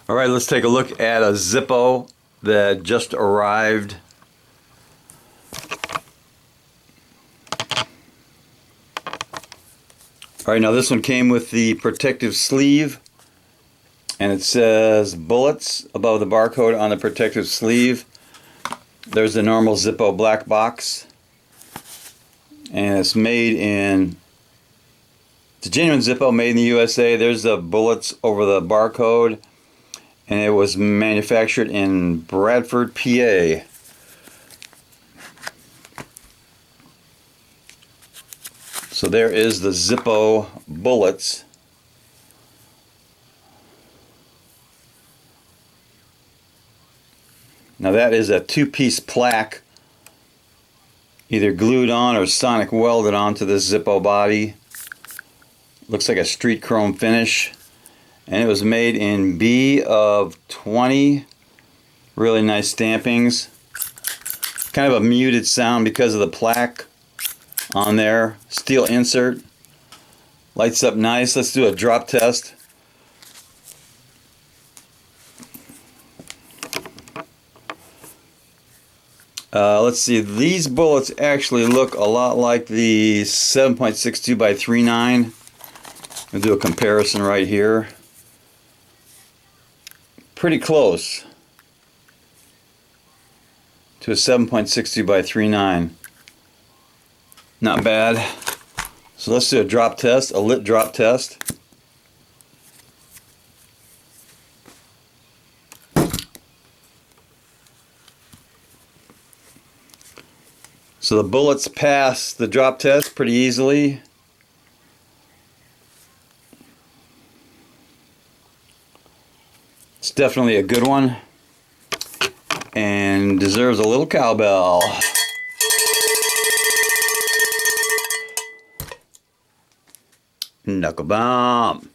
All right, let's take a look at a Zippo that just arrived. All right, now this one came with the protective sleeve, and it says Bullets above the barcode on the protective sleeve. There's the normal Zippo black box, and it's it's a genuine Zippo made in the USA. There's the Bullets over the barcode, and it was manufactured in Bradford, PA. So there is the Zippo Bullets. Now that is a two-piece plaque, either glued on or sonic welded onto this Zippo body. Looks like a street chrome finish, and it was made in B of 20. Really nice stampings. Kind of a muted sound because of the plaque on there. Steel insert. Lights up nice. Let's do a drop test. Let's see, these bullets actually look a lot like the 7.62 by 3.9. I'll do a comparison right here. Pretty close to a 7.62 by 3.9. Not bad. So let's do a drop test, a lit drop test. So the bullets pass the drop test pretty easily. It's definitely a good one and deserves a little cowbell. Knuckle bomb.